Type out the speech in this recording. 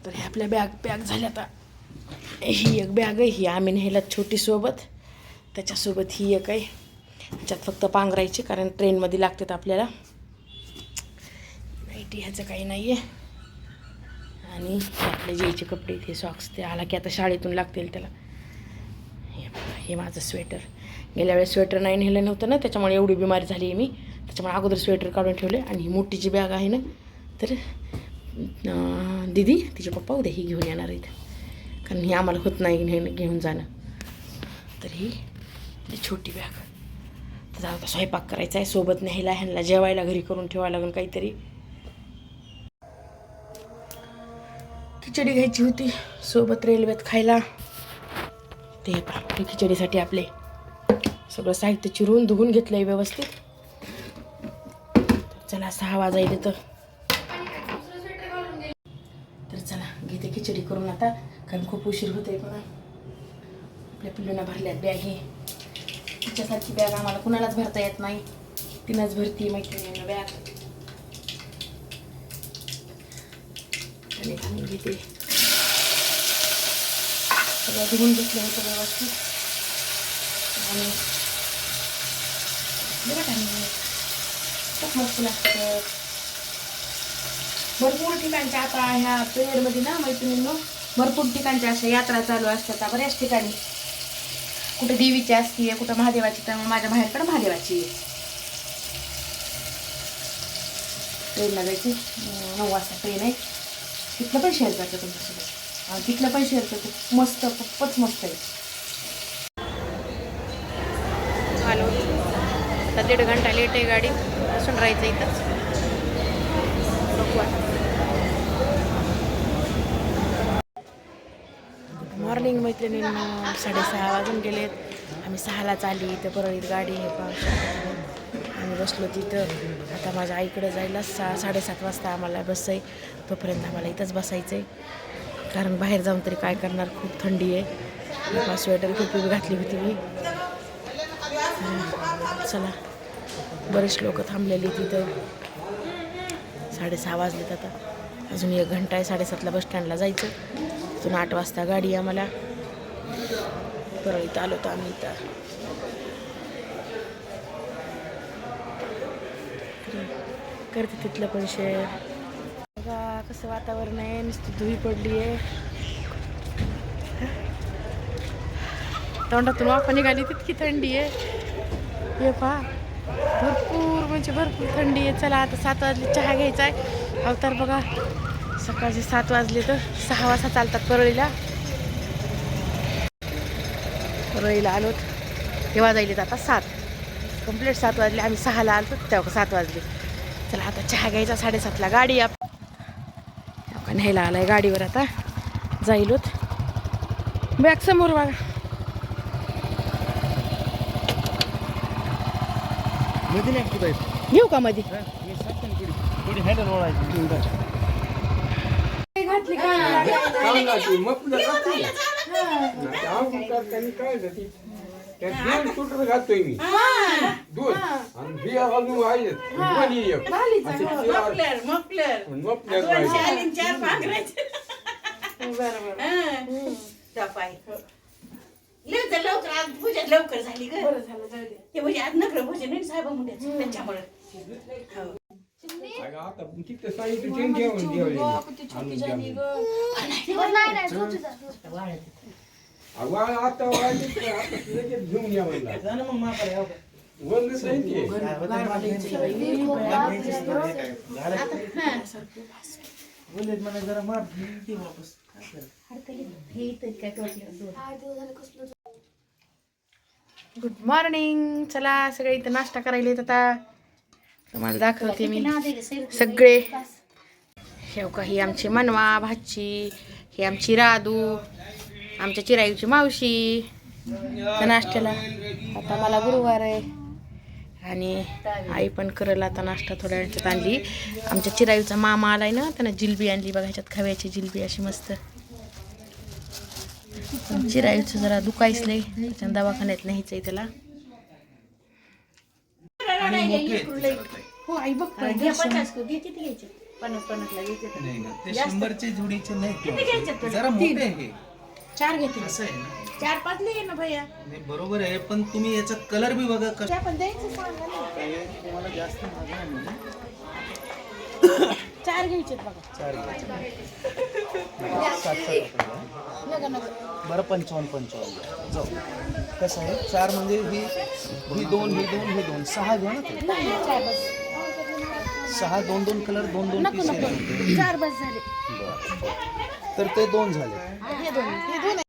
तर हे आपल्या बॅग पॅक झाल्या. आता ही एक बॅग आहे, ही आम्ही न्यायला छोटी सोबत, त्याच्यासोबत ही एक आहे. ह्याच्यात फक्त पांघरायची, कारण ट्रेनमध्ये लागतात आपल्याला. नाईटी ह्याचं काही नाही आहे. आणि आपले जेचे कपडे, ते सॉक्स, ते आला की आता शाळेतून लागतील त्याला. हे माझं स्वेटर, गेल्या वेळेस स्वेटर नाही नेलं नव्हतं ना, त्याच्यामुळे एवढी बिमारी झाली आहे मी. त्याच्यामुळे अगोदर स्वेटर काढून ठेवले. आणि ही मोठीची बॅग आहे ना, तर दीदी तिचे पप्पा उद्या ही घेऊन येणार आहेत, कारण ही आम्हाला होत नाही घेऊन जाणं. तर ही छोटी बॅग. तर आता स्वयंपाक करायचा आहे, सोबत न्यायला ह्यांना जेवायला घरी करून ठेवायला लागून काहीतरी. खिचडी घ्यायची होती सोबत रेल्वेत खायला. ते पहा, खिचडीसाठी आपले सगळं साहित्य चिरून धुवून घेतलं आहे व्यवस्थित. चला 6 वाजायले तर चला घेते खिचडी करून आता, कारण खूप उशीर होते. पण आपल्या पिल्लूंना भरल्यात बॅग. ही तिच्यासारखी बॅग आम्हाला कुणालाच भरता येत नाही, तिनंच भरती मैत्रिणीनं बॅग. आणि घेते सगळं धुवून घेतलं होतं व्यवस्थित. आणि खूप मस्त लागतं. भरपूर ठिकाणच्या आता ह्या पिरियडमध्ये ना मैत्रिणींनो, भरपूर ट्रेनच्या अशा यात्रा चालू असतात बऱ्याच ठिकाणी. कुठे देवीची असते, कुठं महादेवाची. तर माझ्या बाहेरकडे महादेवाची ट्रेनला जायची. 9 वाजता ट्रेन आहे. तिथलं पण शेअर करतं तुमच्यासोबत, तिथलं पण शेअर करतो. मस्त, खूपच मस्त आहे. हॅलो, आता 1.5 घंटा लेट आहे गाडी, बसून राहायचं इथंच. गुड मॉर्निंग मैत्रिणींना. 6:30 वाजून गेलेत. आम्ही 6लाच आली इथं परळीत गाडी आहे पावसाळ्यात. आम्ही बसलो तिथं. आता माझ्या आईकडे जायला 6-7:30 वाजता आम्हाला बस आहे. तोपर्यंत आम्हाला इथंच बसायचं आहे, कारण बाहेर जाऊन तरी काय करणार, खूप थंडी आहे. स्वेटर खूप घातली होती मी. चला, बरेच लोक थांबलेली तिथं. 6:30 वाजलेत आता. अजून 1 घंटा आहे. 7:30ला बस स्टँडला जायचं. तिथून 8 वाजता गाडी आम्हाला. परळीत आलो तर आम्ही इथं करते तिथलं पण शेअर. बघा कसं वातावरण आहे, नुसती धुळी पडली आहे. तोंडातून वाफा निघाली, तितकी थंडी आहे. हे पहा, भरपूर म्हणजे भरपूर थंडी आहे. चला आता 7 वाजले, चहा घ्यायचा आहे. अवतार बघा, सकाळचे 7 वाजले तर 6 वाजता चालतात परळीला. परळीला आलोत तेव्हा जाईल आता 7 कंप्लीट. 7 वाजले, आम्ही 6ला आलो तेव्हा 7 वाजले. चला आता चहा घ्यायचा. 7:30ला गाडी न्यायला आलाय गाडीवर. आता जाईलोत. बॅग समोर बघा. घेऊ का मध्ये घालतोय मी दूध लवकर आज पूजा लवकर झाली ग. ते म्हणजे आज नखरं भोजन नाही साहेब मुंड्याचं, त्याच्यामुळे आता तिथं साहित्य घेऊन घेऊन आता घेऊन या गुड मॉर्निंग. चला सगळे इथं नाश्ता करायला येत. आता तुम्हाला दाखवते मी सगळे. हे का, ही आमची मनवा भाची, ही आमची राधू, आमच्या चिरायूची मावशी नाश्त्याला. आता मला गुरुवार आहे आणि आई पण करल आता नाश्ता. थोड्या वेळात आणली आमच्या चिरायूचा मामा आलाय ना, त्यानं जिलबी आणली बघा. ह्याच्यात खव्याची जिलबी अशी मस्त. चिरायूचं जरा दुखायचलंय, त्याच्या दवाखान्यात न्यायचंय त्याला. हो आई बघ, 50-50 घेते नाही ना ते जास्त. 100चे जोडीचे नाही किती घ्यायचे तुला? जरा मोठे आहे हे. 4 घेते असं आहे ना 4-5 लिहि ना भैया नाही बरोबर आहे पण तुम्ही याचा कलर बी बघा कसं आपण द्यायचं सांगा ना. आहे. तुम्हाला जास्त महाग आहे म्हणून 4 घ्यायचे बघा. 4 घ्यायचे. 60 नका नका. बरं 55 जाऊ कसं आहे 4 म्हणजे ही 2 6 घ्या ना ते. नाही 4 बस. 6 2 कलर 2 नको पीस नको. 4 बस झाले. तर ते 2 झाले हे 2 हे 2